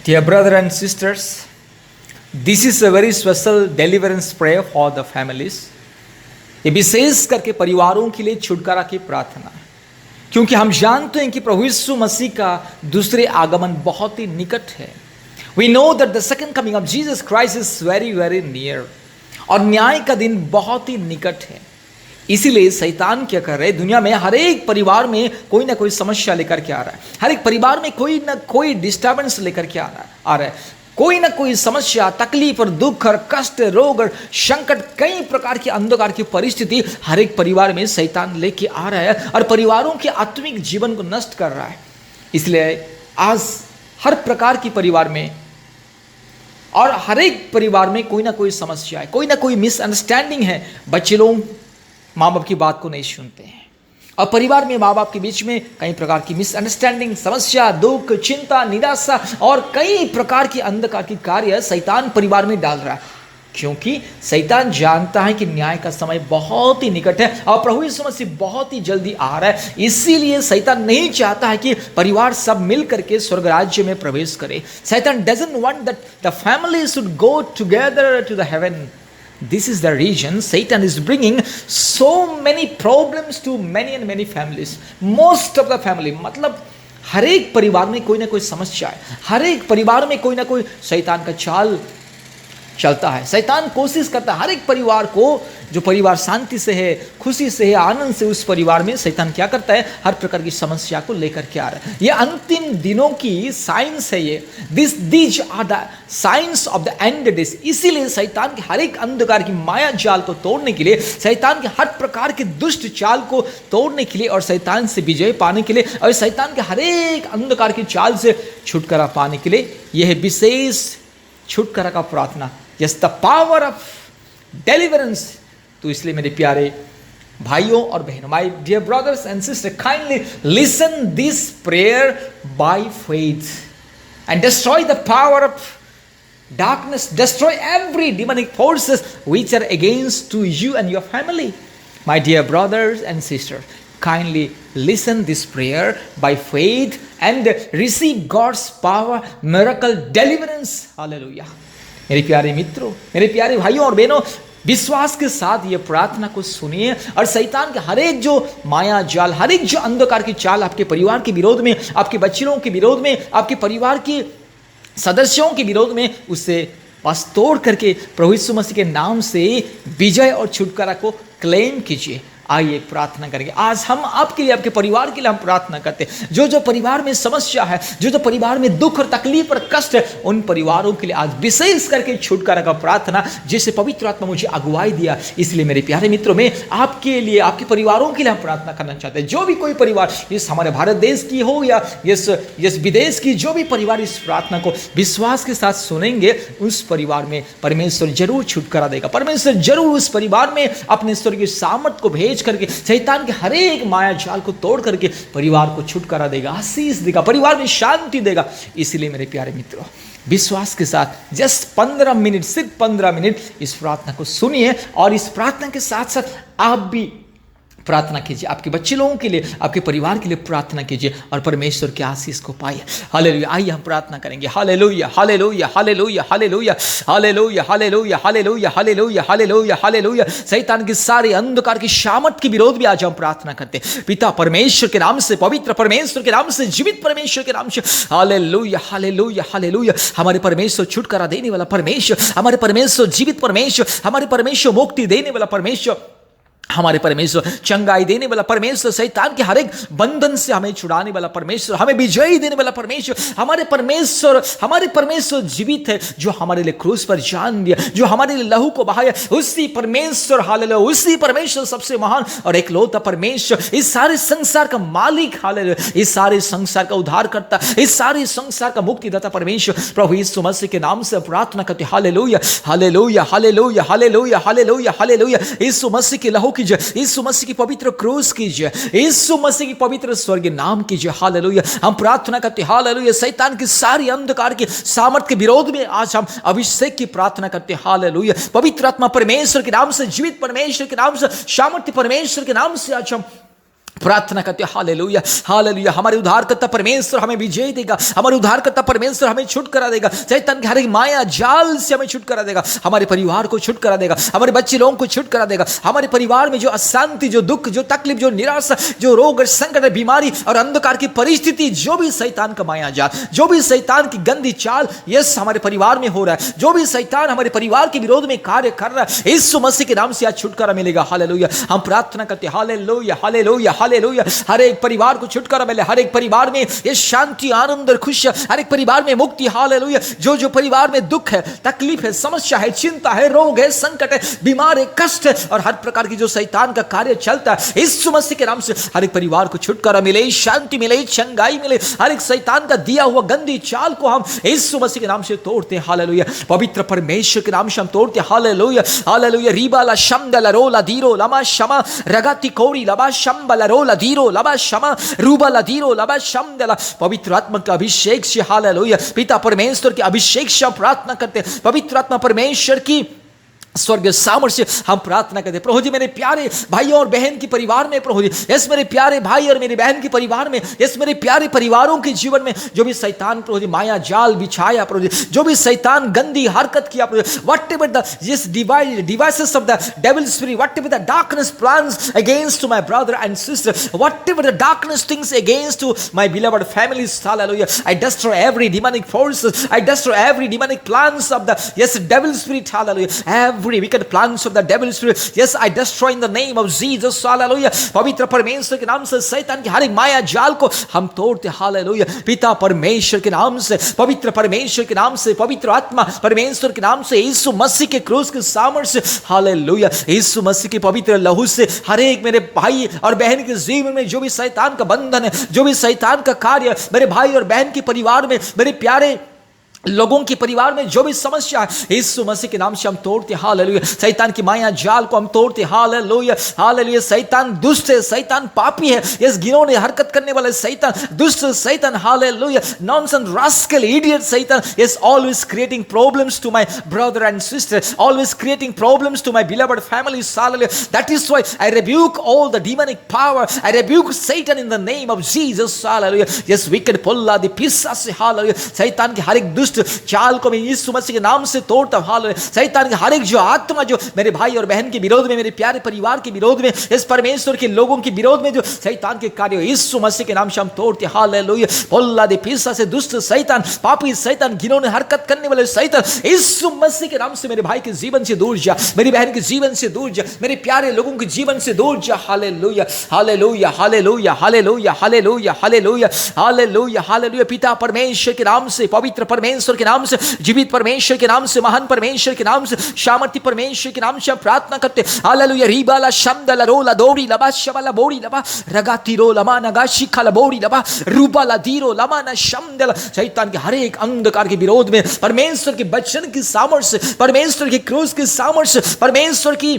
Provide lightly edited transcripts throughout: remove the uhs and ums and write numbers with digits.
Dear brother and sisters, this is a very special deliverance prayer for the families. ये विशेष करके परिवारों के लिए छुटकारा की प्रार्थना है, क्योंकि हम जानते हैं कि प्रभु यीशु मसीह का दूसरे आगमन बहुत ही निकट है. We know that the second coming of Jesus Christ is very very near. और न्याय का दिन बहुत ही निकट है. इसीलिए शैतान क्या कर रहे हैं, दुनिया में हर एक परिवार में कोई ना कोई समस्या लेकर के आ रहा है. हर एक परिवार में कोई ना कोई डिस्टर्बेंस लेकर के आ रहा है. कोई ना कोई समस्या, तकलीफ और दुख और कष्ट, रोग और संकट, कई प्रकार की अंधकार की परिस्थिति हर एक परिवार में शैतान लेके आ रहा है और परिवारों के आत्मिक जीवन को नष्ट कर रहा है. इसलिए आज हर प्रकार की परिवार में और हर एक परिवार में कोई ना कोई समस्या है, कोई ना कोई मिसअंडरस्टैंडिंग है. बच्चे लोग माँ बाप की बात को नहीं सुनते हैं और परिवार में माँ बाप के बीच में कई प्रकार की मिसअंडरस्टैंडिंग, समस्या, दुख, चिंता, निराशा और कई प्रकार की अंधकार की कार्य शैतान परिवार में डाल रहा है, क्योंकि शैतान जानता है कि न्याय का समय बहुत ही निकट है और प्रभु यीशु मसीह बहुत ही जल्दी आ रहा है. इसीलिए शैतान नहीं चाहता है कि परिवार सब मिल करके स्वर्ग राज्य में प्रवेश करे. शैतान doesn't want that the family should go together to the heaven. This is the reason Satan is bringing so many problems to many and many families. Most of the family, मतलब हर एक परिवार में कोई ना कोई समस्या है, हर एक परिवार में कोई ना कोई शैतान का चाल चलता है. शैतान कोशिश करता है हर एक परिवार को, जो परिवार शांति से है, खुशी से है, आनंद से, उस परिवार में शैतान क्या करता है, हर प्रकार की समस्या को लेकर के आ रहा है. ये अंतिम दिनों की साइंस है. ये these are the science of the end days. इसीलिए शैतान के हर एक अंधकार की माया जाल को तोड़ने के लिए, शैतान के हर प्रकार के दुष्ट चाल को तोड़ने के लिए और शैतान से विजय पाने के लिए और शैतान के हर एक अंधकार की चाल से छुटकारा पाने के लिए यह विशेष छुटकारा का प्रार्थना, yes the power of deliverance. तो इसलिए मेरे प्यारे भाइयों और बहनों, my dear brothers and sister, kindly listen this prayer by faith and destroy the power of darkness, destroy every demonic forces which are against to you and your family. My dear brothers and sisters, kindly listen this prayer by faith and receive God's power, miracle, deliverance. Hallelujah. मेरे प्यारे मित्रों, मेरे प्यारे भाइयों और बहनों, विश्वास के साथ ये प्रार्थना को सुनिए और शैतान के हर एक जो माया जाल, हर एक जो अंधकार की चाल आपके परिवार के विरोध में, आपके बच्चों के विरोध में, आपके परिवार के सदस्यों के विरोध में, उससे बस तोड़ करके प्रभु यीशु मसीह के नाम से विजय और छुटकारा को क्लेम कीजिए. आइए प्रार्थना करेंगे. आज हम आपके लिए, आपके परिवार के लिए हम प्रार्थना करते हैं. जो जो परिवार में समस्या है, जो जो परिवार में दुख और तकलीफ और कष्ट है, उन परिवारों के लिए आज विशेष करके छुटकारा का प्रार्थना, जिसे पवित्र आत्मा मुझे अगुवाई दिया. इसलिए मेरे प्यारे मित्रों, में आपके लिए, आपके परिवारों के लिए हम प्रार्थना करना चाहते हैं. जो भी कोई परिवार, इस हमारे भारत देश की हो या इस विदेश की, जो भी परिवार इस प्रार्थना को विश्वास के साथ सुनेंगे, उस परिवार में परमेश्वर जरूर छुटकारा देगा. परमेश्वर जरूर उस परिवार में अपने स्वर्गीय सामर्थ को भेज करके शैतान के हर एक माया जाल को तोड़ करके परिवार को छुटकारा देगा, आशीष देगा, परिवार में शांति देगा. इसलिए मेरे प्यारे मित्रों, विश्वास के साथ जस्ट 15 मिनट, सिर्फ 15 मिनट इस प्रार्थना को सुनिए और इस प्रार्थना के साथ साथ आप भी प्रार्थना कीजिए. आपके बच्चे लोगों के लिए, आपके परिवार के लिए प्रार्थना कीजिए और परमेश्वर के आशीष को पाइए. हालेलुया. आइए हम प्रार्थना करेंगे. Hallelujah, hallelujah, hallelujah, hallelujah, hallelujah, hallelujah, hallelujah, hallelujah, hallelujah, hallelujah. शैतान के सारे अंधकार की शामत के विरोध में आज हम प्रार्थना करते हैं. पिता परमेश्वर के नाम से, पवित्र परमेश्वर के नाम से, जीवित परमेश्वर के नाम से. Hallelujah, hallelujah, hallelujah. हमारे परमेश्वर छुटकारा देने वाला परमेश्वर, हमारे परमेश्वर जीवित परमेश्वर, हमारे परमेश्वर मुक्ति देने वाला परमेश्वर, हमारे परमेश्वर चंगाई देने वाला परमेश्वर, शैतान के हर एक बंधन से हमें छुड़ाने वाला परमेश्वर, हमें विजयी देने वाला परमेश्वर. हमारे परमेश्वर जीवित है, जो हमारे लिए क्रूस पर जान दिया, जो हमारे लिए लहू को बहाया. उसी परमेश्वर, हालेलुया, उसी परमेश्वर सबसे महान और एकलौता परमेश्वर, इस सारे संसार का मालिक, हालेलुया, इस सारे संसार का उद्धार करता, इस सारे संसार का मुक्तिदाता परमेश्वर, प्रभु यीशु मसीह के नाम से प्रार्थना करते. Hallelujah, hallelujah, hallelujah, hallelujah, hallelujah, hallelujah. Yeshu Masih के लहू कीजिए, यीशु मसीह की पवित्र क्रूस कीजिए, यीशु मसीह की पवित्र स्वर्गीय नाम कीजिए. हालेलुया. हम प्रार्थना करते हैं. हालेलुया. शैतान की सारी अंधकार के सामर्थ के विरोध में आज हम अभिषेक की प्रार्थना करते हैं. हालेलुया. पवित्र आत्मा परमेश्वर के नाम से, जीवित परमेश्वर के नाम से, सामर्थ्य परमेश्वर के नाम से आज हम प्रार्थना करते हैं हालेलुया हालेलुया। हमारे उद्धारकर्ता परमेश्वर हमें विजय देगा, हमारे उद्धारकर्ता परमेश्वर हमें छुटकारा देगा, शैतान के हर एक माया जाल से हमें छुटकारा देगा, हमारे परिवार को छुटकारा देगा, हमारे बच्चे लोगों को छुटकारा देगा। हमारे परिवार में जो अशांति, जो दुख, जो तकलीफ, जो निराशा, जो रोग और संकट, बीमारी और अंधकार की परिस्थिति, जो भी शैतान का माया जाल, जो भी शैतान की गंदी चाल यस हमारे परिवार में हो रहा है, जो भी शैतान हमारे परिवार के विरोध में कार्य कर रहा है, यीशु मसीह के नाम से आज छुटकारा मिलेगा हालेलुया। हम प्रार्थना करते हैं हालेलुया हालेलुया हालेलुया। हर एक परिवार को छुटकारा मिले, हर एक परिवार में ये शांति, आनंद और खुशी, हर एक परिवार में मुक्ति हालेलुया। जो जो परिवार में दुख है, तकलीफ है, समस्या है, चिंता है, रोग है, संकट है, बीमार है, कष्ट है और हर प्रकार की जो शैतान का कार्य चलता है, यीशु मसीह के नाम से हर एक परिवार को छुटकारा मिले, शांति मिले, चंगाई मिले। हर एक शैतान का दिया हुआ गंदी चाल को हम यीशु मसीह के नाम से तोड़ते हैं हालेलुया। पवित्र परमेश्वर के नाम से हम तोड़ते हैं हालेलुया हालेलुया। रीबाला शमदला रोला दीरो लमा शमा रगाती कोरी लबा शमबला रोला दीरो लबा शमा रूबला दीरो लबा शमदला। पवित्र आत्मा का अभिषेक से हालेलुया, पिता परमेश्वर के अभिषेक से प्रार्थना करते हैं। पवित्र आत्मा परमेश्वर की स्वर्ग सामर्थ्य हम प्रार्थना करते। प्रभु जी मेरे प्यारे भाई और बहन के परिवार में, प्रभु जी यस मेरे प्यारे भाई और मेरी बहन के परिवार में, यस मेरे प्यारे परिवारों के जीवन में जो भी शैतान प्रभु जी माया जाल बिछाया, प्रभु जी जो भी शैतान गंदी हरकत किया, प्रभु जी whatever the this devices of the devil spirit, whatever the darkness plans against to my brother and sister, whatever the darkness things against to my beloved families, hallelujah, I destroy every demonic forces, I destroy every demonic plans of the yes devil spirit, hallelujah, every wicked plans of the devil spirit, yes I destroy in the name of Jesus, hallelujah। पवित्र परमेश्वर के नाम से शैतान की हर एक माया जाल को हम तोड़ते हालेलुया। पिता परमेश्वर के नाम से, पवित्र परमेश्वर के नाम से, पवित्र आत्मा परमेश्वर के नाम से, यीशु मसीह के क्रूस के सामर्थ्य से हालेलुया, यीशु मसीह के पवित्र लहू से हर एक मेरे भाई और बहन के जीवन में जो भी शैतान का बंधन है, जो भी शैतान का कार्य मेरे भाई और बहन के परिवार में, मेरे प्यारे लोगों के परिवार में जो भी समस्या है, यीशु मसीह के नाम से हम तोड़ते हालेलुया। शैतान की माया जाल को हम तोड़ते हालेलुया हालेलुया। शैतान दुष्ट है, शैतान पापी है, इस घिनौनी हरकत करने वाला शैतान, दुष्ट शैतान हालेलुया, नॉनसेंस रास्कल इडियट शैतान is always creating problems to my brother and sister, always creating problems to my beloved families, hallelujah। That is why I rebuke all the demonic power, I rebuke Satan in the name of Jesus, hallelujah। Yes wicked pulla the pisas, hallelujah। शैतान की हर एक दुष्ट चाल को मैं यीशु मसीह के नाम से तोड़ता हूं हालेलुया। शैतान की हर एक जो आत्मा जो मेरे भाई और बहन के विरोध में, मेरे प्यारे परिवार के विरोध में, इस परमेश्वर के लोगों के विरोध में जो शैतान के कार्य यीशु मसीह के नाम से हम तोड़ते हालेलुया। पोल्ला दे पिसा से दुष्ट शैतान, पापी शैतान, घिनौनी हरकत करने वाले शैतान, यीशु मसीह के नाम से मेरे भाई के जीवन से दूर जा, मेरी बहन के जीवन से दूर जा, मेरे प्यारे लोगों के जीवन से दूर जा hallelujah hallelujah hallelujah hallelujah hallelujah hallelujah hallelujah hallelujah. पिता परमेश्वर के नाम से, पवित्र परमेश्वर के नाम से, जीवित परमेश्वर के नाम से, महान परमेश्वर के नाम से, सामर्थी परमेश्वर के नाम से हम प्रार्थना करते हालेलुया। रीबाला शमदला रोला दोरी लबा शबला बोरी लबा रगाती रो लमा नगा शिखला बोरी लबा रूबाला दीरो लमा न शमदला। शैतान के हर एक अंधकार के विरोध में परमेश्वर के वचन की सामर्थ्य, परमेश्वर के क्रूस की सामर्थ्य, परमेश्वर की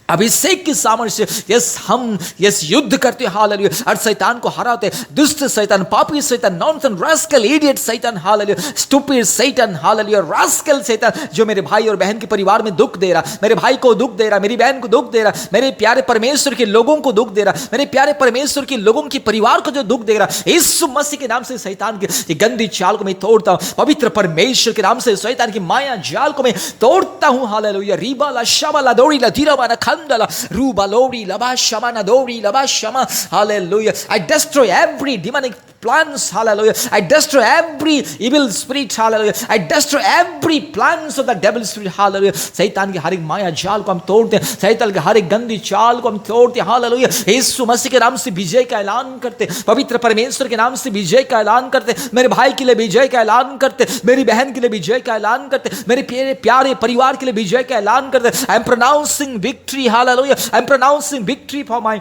अभिषेक की सामर्थ्य, यस हम यस युद्ध करते हालेलुया और शैतान को हराते। दुष्ट शैतान, पापी शैतान, नॉनसेंस रास्कल इडियट शैतान हालेलुया, स्टूपिड शैतान हालेलुया, रास्कल शैतान जो मेरे भाई और बहन के परिवार में दुख दे रहा, मेरे भाई को दुख दे रहा, मेरी बहन को दुख दे रहा, मेरे प्यारे परमेश्वर के लोगों को दुख दे रहा, मेरे प्यारे परमेश्वर के लोगों के परिवार को जो दुख दे रहा, यीशु मसीह के नाम से शैतान की ये गंदी चाल को मैं तोड़ता हूं। पवित्र परमेश्वर के नाम से शैतान की माया जाल को मैं तोड़ता हूं हालेलुया। रीबाला शाबाला दौड़ी ला धीराबाना Ruba lori laba shama na dori laba shama, hallelujah। I destroy every demonic plans, hallelujah। I destroy every evil spirit, hallelujah। I destroy every plans of the devil spirit, hallelujah। शैतान की हर एक माया जाल को हम तोड़ते हैं, शैतान की हर एक गंदी चाल को हम तोड़ते हैं हालेलुया। यीशु मसीह के नाम से विजय का ऐलान करते, पवित्र परमेश्वर के नाम से विजय का ऐलान करते, मेरे भाई के लिए विजय का ऐलान करते, मेरी बहन के लिए विजय का ऐलान करते, मेरे प्यारे परिवार के लिए विजय का ऐलान करते। I am pronouncing victory, hallelujah। I am pronouncing victory for my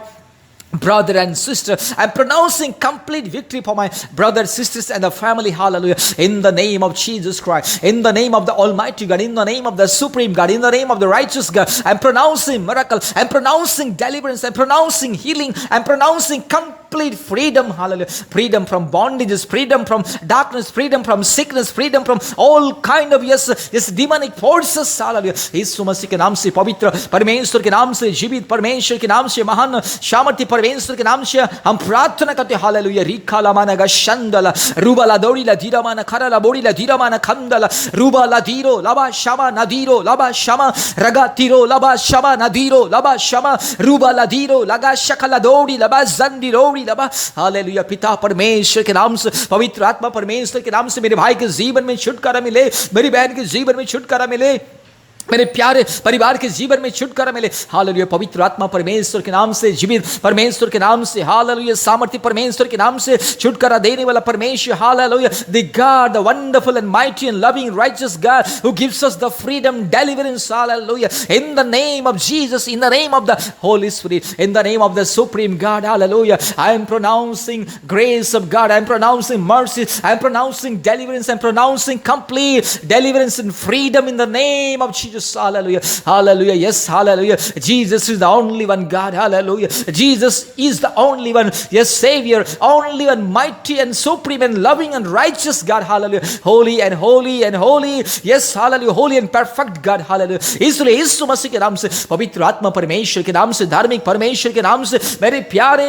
brother and sister, I'm pronouncing complete victory for my brothers, sisters and the family, hallelujah, in the name of Jesus Christ, in the name of the Almighty God, in the name of the Supreme God, in the name of the righteous God, I'm pronouncing miracle, I'm pronouncing deliverance, I'm pronouncing healing, I'm pronouncing complete complete freedom, hallelujah, freedom from bondages, freedom from darkness, freedom from sickness, freedom from all kind of yes demonic forces, hallelujah. यीशु मसीह के नाम से, पवित्र परमेश्वर के नाम से, जीवित परमेश्वर के नाम से, महान सामर्थ्य परमेश्वर के नाम से हम प्रार्थना करते हैं, हालेलुया। रिखा लामाना गशंदला रूबाला दोरीला धीरामाना खराला बोरीला धीरामाना खंदला रूबाला धीरो लबा शमा नदीरो लबा शमा रगा तीरो लबा शमा नदीरो लबा शमा रूबाला धीरो लगा शकला दोरी लबा जंदी रोरी लबा, हालेलुया। पिता परमेश्वर के नाम से, पवित्र आत्मा परमेश्वर के नाम से मेरे भाई के जीवन में छुटकारा मिले, मेरी बहन के जीवन में छुटकारा मिले, मेरे प्यारे परिवार के जीवन में छुटकारा मिले, हालेलुया। पवित्र आत्मा परमेश्वर के नाम से, जीवित परमेश्वर के नाम से, हालेलुया। सामर्थ्य परमेश्वर के नाम से छुटकारा देने वाला परमेश्वर, hallelujah. The God, the wonderful and mighty and loving righteous God who gives us the freedom, deliverance, hallelujah. In the name of Jesus, in the name of the holy spirit, in the name of the supreme God, hallelujah. I am pronouncing grace of God, I am pronouncing mercy, I am pronouncing deliverance, I am pronouncing complete deliverance and freedom in the name of Jesus. Hallelujah, hallelujah, yes, hallelujah. Jesus is the only one God, hallelujah. Jesus is the only one, yes, Savior, only one mighty and supreme and loving and righteous God, hallelujah. Holy and holy and holy, yes, hallelujah, holy and perfect God, hallelujah. इसलिए यीशु मसीह के नाम से, पवित्र आत्मा परमेश्वर के नाम से, धार्मिक परमेश्वर के नाम से, मेरे प्यारे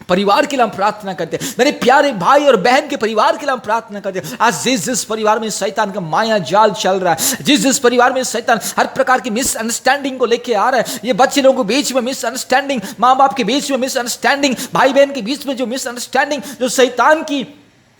परिवार के लिए हम प्रार्थना करते हैं, मेरे प्यारे भाई और बहन के परिवार के लिए हम प्रार्थना करते हैं। आज जिस परिवार में शैतान का माया जाल चल रहा है, जिस परिवार में शैतान हर प्रकार की मिसअंडरस्टैंडिंग को लेके आ रहा है, ये बच्चे लोगों के बीच में मिसअंडरस्टैंडिंग, माँ बाप के बीच में मिसअंडरस्टैंडिंग, भाई बहन के बीच में जो मिसअंडरस्टैंडिंग, जो शैतान की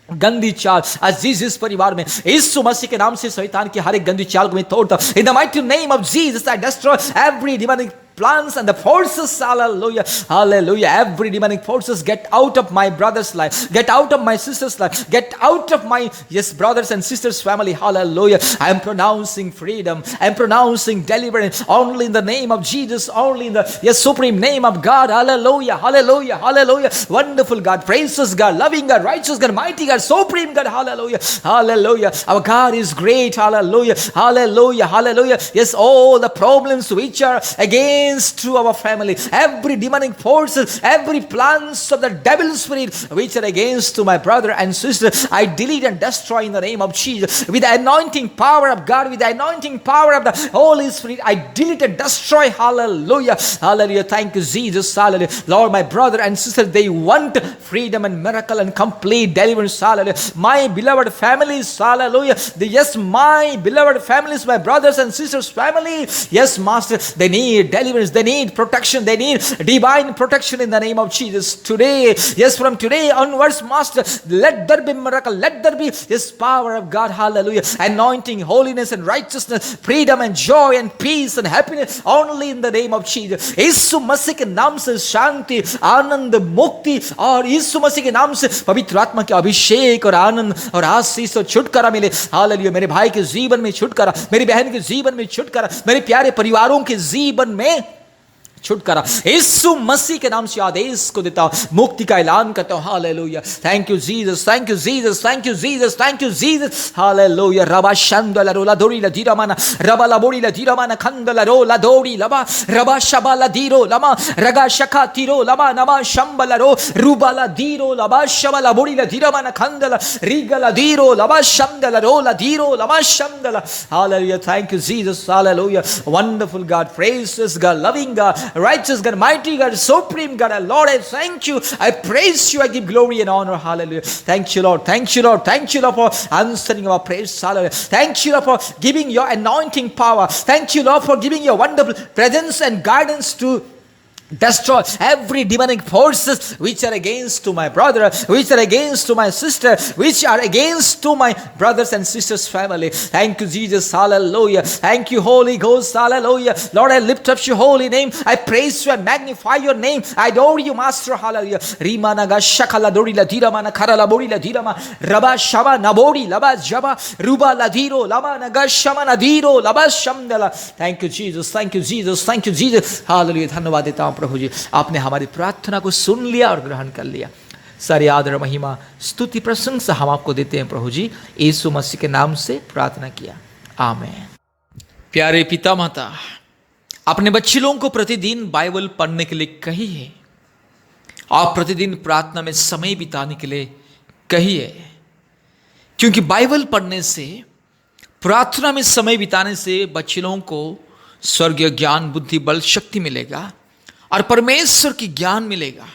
गंदी चाल, आज जिस परिवार में यीशु मसीह के नाम से शैतान की हर एक गंदी चाल को मैं तोड़ता हूं। In the mighty name of Jesus I destroy every demonic plans and the forces, hallelujah, hallelujah. Every demonic forces get out of my brother's life, get out of my sister's life, get out of my, yes, brothers and sisters family, hallelujah. I am pronouncing freedom, I am pronouncing deliverance only in the name of Jesus, only in the, yes, supreme name of God, hallelujah, hallelujah, hallelujah. Wonderful God, praises God, loving God, righteous God, mighty God, supreme God, hallelujah, hallelujah. Our God is great, hallelujah, hallelujah, hallelujah. Yes, all the problems which are against to our family, every demonic forces, every plans of the devil spirit which are against to my brother and sister, I delete and destroy in the name of Jesus. With the anointing power of God, with the anointing power of the Holy Spirit, I delete and destroy, hallelujah, hallelujah. Thank you, Jesus, hallelujah. Lord, my brother and sister, they want freedom and miracle and complete deliverance, hallelujah. My beloved families, hallelujah. Yes, my beloved families, my brothers and sisters family, yes, Master, they need deliverance, they need protection, they need divine protection in the name of Jesus. Today, yes, from today onwards, Master, let there be miracle, let there be this power of God, hallelujah, anointing, holiness and righteousness, freedom and joy and peace and happiness only in the name of Jesus. यीशु मसीह के नाम से शांति, आनंद, मुक्ति और यीशु मसीह के नाम से पवित्र आत्मा के अभिषेक और आनंद और आशीष और छुटकारा मिले, हालेलुया। मेरे भाई के जीवन में छुटकारा, मेरी बहन के जीवन में छुटकारा, मेरे प्यारे परिवारों के जीवन में छुटकारा यीशु मसीह के नाम से आदेश को देता हूं, मुक्ति का ऐलान करता हूं, hallelujah. Thank you Jesus, thank you Jesus, thank you Jesus, thank you Jesus, hallelujah. रबा शंदला रोला दोरी ला धीरा माना, रबा ला बोरी ला धीरा माना, खंदला रोला दोरी लबा, रबा शबा ला धीरो लमा, रगा शखा तीरो लमा नमा शंबला रो, रूबा ला धीरो लबा शबा ला बोरी ला धीरा माना, खंदला रीगा ला धीरो लबा शंदला रोला धीरो लमा शंदला, hallelujah. Thank you Jesus, hallelujah. Wonderful God, precious God, loving God, righteous God, mighty God, supreme God, Lord, I thank you, I praise you, I give glory and honor, hallelujah. Thank you, Lord, thank you, Lord, thank you, Lord, for answering our praise, hallelujah. Thank you, Lord, for giving your anointing power. Thank you, Lord, for giving your wonderful presence and guidance to destroy every demonic forces which are against to my brother, which are against to my sister, which are against to my brothers and sisters family. Thank you, Jesus, hallelujah. Thank you, Holy Ghost, hallelujah. Lord, I lift up your holy name, I praise you, I magnify your name, I adore you, Master, hallelujah. Rimanaga shakala dori la dira mana karala bori la dira ma raba shaba nabori laba jaba ruba la diro lama naga shama nadiro laba shamdala. Thank you, Jesus, thank you, Jesus, thank you, Jesus, hallelujah. धन्यवाद देता हूं प्रभु जी, आपने हमारी प्रार्थना को सुन लिया और ग्रहण कर लिया। सारी आदर, महिमा, स्तुति, प्रशंसा हम आपको देते हैं प्रभु जी, यीशु मसीह के नाम से प्रार्थना किया, आमीन। प्यारे पिता माता, अपने बच्चे लोगों को प्रतिदिन बाइबल पढ़ने के लिए कही है, आप प्रतिदिन प्रार्थना में समय बिताने के लिए कहिए, क्योंकि बाइबल पढ़ने से, प्रार्थना में समय बिताने से बच्चे लोगों को स्वर्गीय ज्ञान, बुद्धि, बल, शक्ति मिलेगा और परमेश्वर की ज्ञान मिलेगा।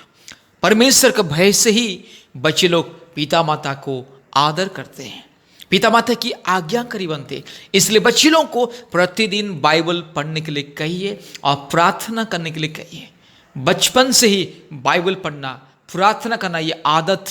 परमेश्वर का भय से ही बच्चे लोग पिता माता को आदर करते हैं, पिता माता की आज्ञाकारी बनते हैं। इसलिए बच्चे लोगों को प्रतिदिन बाइबल पढ़ने के लिए कहिए और प्रार्थना करने के लिए कहिए। बचपन से ही बाइबल पढ़ना, प्रार्थना करना, ये आदत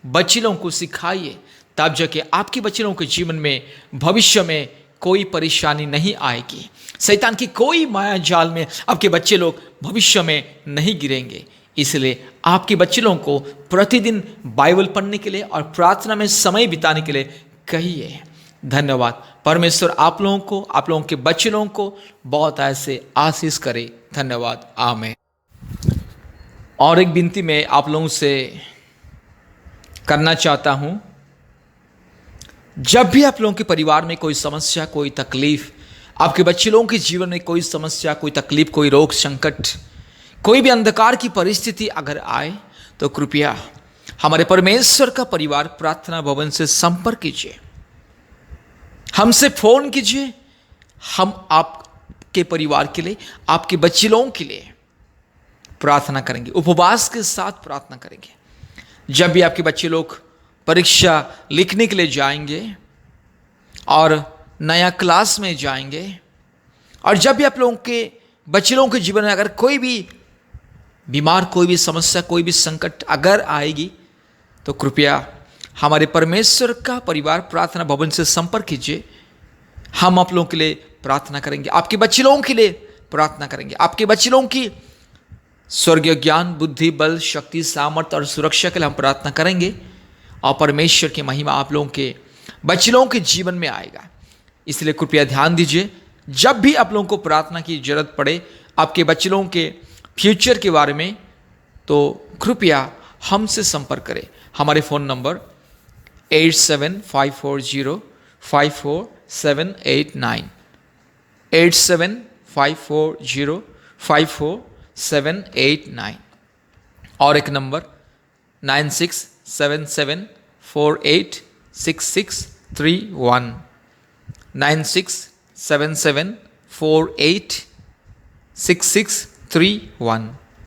बच्चे लोगों को सिखाइए, तब जाके आपके बच्चे लोगों के जीवन में भविष्य में कोई परेशानी नहीं आएगी। शैतान की कोई माया जाल में आपके बच्चे लोग भविष्य में नहीं गिरेंगे। इसलिए आपके बच्चे लोगों को प्रतिदिन बाइबल पढ़ने के लिए और प्रार्थना में समय बिताने के लिए कहिए। धन्यवाद। परमेश्वर आप लोगों को, आप लोगों के बच्चे लोगों को बहुत ऐसे आशीष करे। धन्यवाद। आमीन। और एक विनती मैं आप लोगों से करना चाहता हूं, जब भी आप लोगों के परिवार में कोई समस्या, कोई तकलीफ, आपके बच्चे लोगों के जीवन में कोई समस्या, कोई तकलीफ, कोई रोग, संकट, कोई भी अंधकार की परिस्थिति अगर आए, तो कृपया हमारे परमेश्वर का परिवार प्रार्थना भवन से संपर्क कीजिए, हमसे फोन कीजिए। हम आपके परिवार के लिए, आपके बच्चे लोगों के लिए प्रार्थना करेंगे, उपवास के साथ प्रार्थना करेंगे। जब भी आपके बच्चे लोग परीक्षा लिखने के लिए जाएंगे और नया क्लास में जाएंगे, और जब भी आप लोगों के बच्चे लोगों के जीवन में अगर कोई भी बीमार, कोई भी समस्या, कोई भी संकट अगर आएगी, तो कृपया हमारे परमेश्वर का परिवार प्रार्थना भवन से संपर्क कीजिए। हम आप लोगों के लिए प्रार्थना करेंगे, आपके बच्चे लोगों के लिए प्रार्थना करेंगे, आपके बच्चे लोगों की स्वर्गीय ज्ञान, बुद्धि, बल, शक्ति, सामर्थ्य और सुरक्षा के लिए हम प्रार्थना करेंगे, और परमेश्वर की महिमा आप लोगों के बच्चे लोगों के जीवन में आएगा। इसलिए कृपया ध्यान दीजिए, जब भी आप लोगों को प्रार्थना की जरूरत पड़े आपके बच्चे लोगों के फ्यूचर के बारे में, तो कृपया हमसे संपर्क करें। हमारे फ़ोन नंबर 8754054789, 8754054789, और एक नंबर 9677486631, 9677486631।